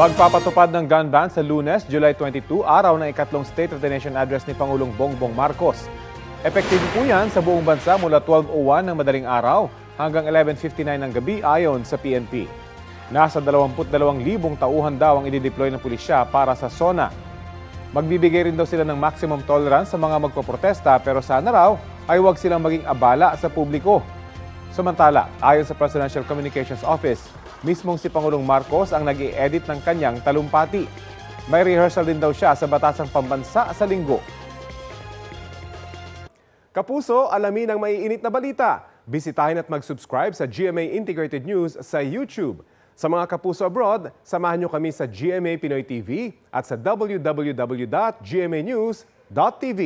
Magpapatupad ng gun ban sa Lunes, July 22, araw ng ikatlong State of the Nation address ni Pangulong Bongbong Marcos. Epektibo po yan sa buong bansa mula 12:01 ng madaling araw hanggang 11:59 ng gabi ayon sa PNP. Nasa 22,000 tauhan daw ang idideploy ng pulisya para sa SONA. Magbibigay rin daw sila ng maximum tolerance sa mga magpoprotesta pero sana raw ay huwag silang maging abala sa publiko. Samantala, ayon sa Presidential Communications Office, mismong si Pangulong Marcos ang nag-i-edit ng kanyang talumpati. May rehearsal din daw siya sa Batasang Pambansa sa Linggo. Kapuso, alamin ang maiinit na balita. Bisitahin at mag-subscribe sa GMA Integrated News sa YouTube. Sa mga kapuso abroad, samahan niyo kami sa GMA Pinoy TV at sa www.gmanews.tv.